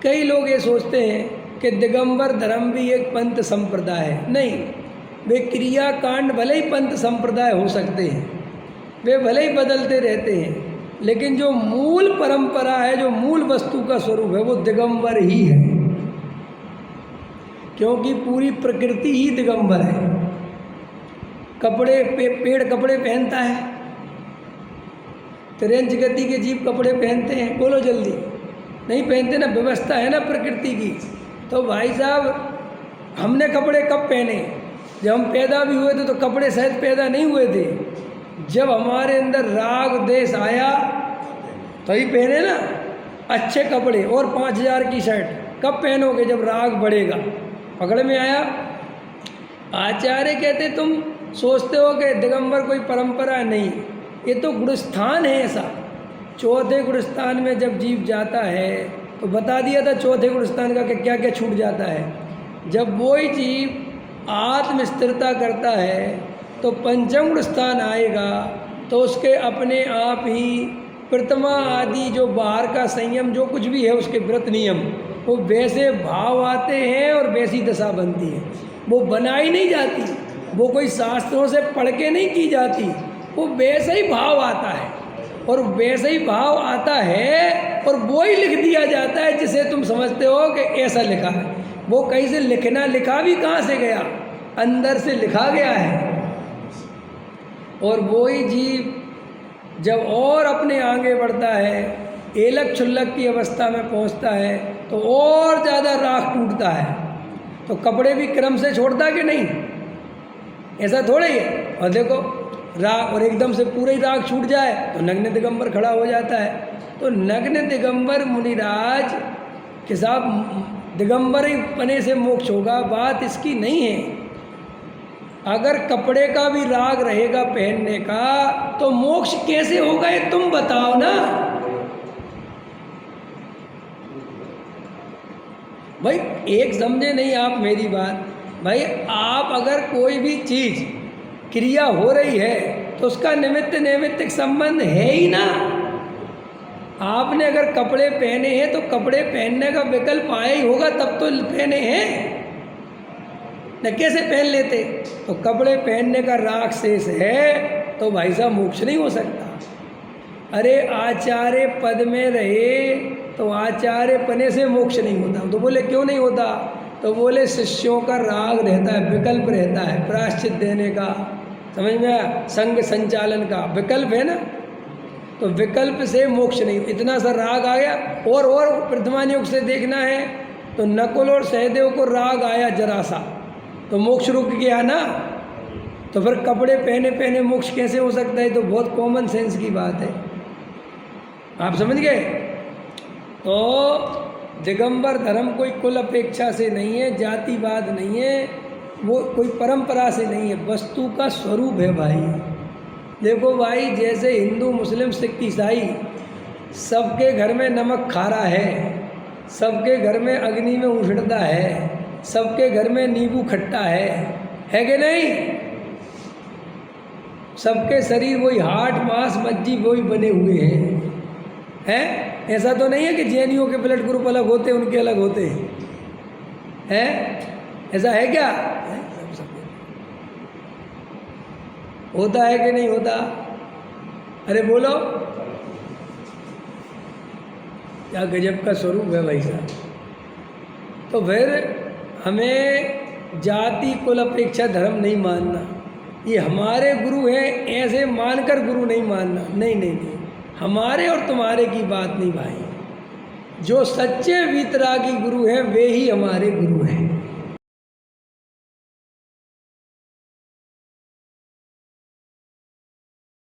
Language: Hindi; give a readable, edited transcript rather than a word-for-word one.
कई लोग ये सोचते हैं कि दिगंबर धर्म भी एक पंथ संप्रदाय है। नहीं, वे क्रियाकांड भले ही पंथ संप्रदाय हो सकते हैं, वे भले ही बदलते रहते हैं, लेकिन जो मूल परंपरा है, जो मूल वस्तु का स्वरूप है, वो दिगंबर ही है। क्योंकि पूरी प्रकृति ही दिगंबर है। कपड़े पेड़ कपड़े पहनता है, त्रिंच गति के जीव कपड़े पहनते हैं? बोलो जल्दी, नहीं पहनते ना, व्यवस्था है ना प्रकृति की। तो भाई साहब, हमने कपड़े कब पहने? जब हम पैदा भी हुए थे तो कपड़े शायद पैदा नहीं हुए थे। जब हमारे अंदर राग देश आया तभी पहने ना अच्छे कपड़े, और 5,000 की शर्ट कब पहनोगे? जब राग बढ़ेगा। पकड़ में आया? आचार्य कहते तुम सोचते हो कि दिगंबर कोई परंपरा नहीं, ये तो गुणस्थान है ऐसा। चौथे गुणस्थान में जब जीव जाता है तो बता दिया था चौथे गुणस्थान का कि क्या क्या छूट जाता है। जब वही जीव आत्म स्थिरता करता है तो पंचम गुणस्थान आएगा, तो उसके अपने आप ही प्रतिमा आदि जो बाहर का संयम जो कुछ भी है, उसके व्रत नियम, वो वैसे भाव आते हैं और वैसी दशा बनती है। वो बनाई नहीं जाती, वो कोई शास्त्रों से पढ़ के नहीं की जाती, वो वैसे ही भाव आता है और वैसे ही भाव आता है और वो ही लिख दिया जाता है जिसे तुम समझते हो कि ऐसा लिखा है। वो कहीं से लिखा भी कहाँ से गया? अंदर से लिखा गया है। और वही जीव जब और अपने आगे बढ़ता है, एलक छुल्लक की अवस्था में पहुंचता है, तो और ज़्यादा राग टूटता है। तो कपड़े भी क्रम से छोड़ता कि नहीं? ऐसा थोड़ा ही है। और देखो राग, और एकदम से पूरा ही राग छूट जाए तो नग्न दिगंबर खड़ा हो जाता है। तो नग्न दिगंबर मुनिराज के साथ दिगंबर ही पने से मोक्ष होगा, बात इसकी नहीं है। अगर कपड़े का भी राग रहेगा पहनने का, तो मोक्ष कैसे होगा ये तुम बताओ ना भाई। एक समझे नहीं आप मेरी बात भाई। आप अगर कोई भी चीज क्रिया हो रही है तो उसका निमित्त नैमित्तिक संबंध है ही ना। आपने अगर कपड़े पहने हैं तो कपड़े पहनने का विकल्प आया ही होगा, तब तो पहने हैं न। कैसे पहन लेते? तो कपड़े पहनने का राग शेष है तो भाई साहब मोक्ष नहीं हो सकता। अरे आचार्य पद में रहे तो आचार्य पने से मोक्ष नहीं होता। तो बोले क्यों नहीं होता? तो बोले शिष्यों का राग रहता है, विकल्प रहता है प्रायश्चित देने का, समझ में आया? संग संचालन का विकल्प है ना। तो विकल्प से मोक्ष नहीं। इतना सा राग आ गया। और वर्तमान युग से देखना है तो नकुल और सहदेव को राग आया जरा सा तो मोक्ष रुक गया ना। तो फिर कपड़े पहने पहने मोक्ष कैसे हो सकता है? तो बहुत कॉमन सेंस की बात है, आप समझ गए। तो दिगंबर धर्म कोई कुल अपेक्षा से नहीं है, जातिवाद नहीं है, वो कोई परंपरा से नहीं है, वस्तु का स्वरूप है भाई। देखो भाई, जैसे हिंदू मुस्लिम सिख ईसाई सबके घर में नमक खारा है, सबके घर में अग्नि में उछड़ता है, सबके घर में नींबू खट्टा है कि नहीं? सबके शरीर वही हार्ट मांस मज्जी वही बने हुए हैं। ऐसा तो नहीं है कि जैनियों के ब्लड ग्रुप अलग होते हैं, उनके अलग होते हैं। ऐसा है क्या? होता है कि नहीं होता? अरे बोलो, क्या गजब का स्वरूप है भाई साहब। तो फिर हमें जाति कुल अपेक्षा धर्म नहीं मानना, ये हमारे गुरु हैं ऐसे मानकर गुरु नहीं मानना। नहीं नहीं नहीं, हमारे और तुम्हारे की बात नहीं भाई। जो सच्चे वीतरागी गुरु हैं वे ही हमारे गुरु हैं।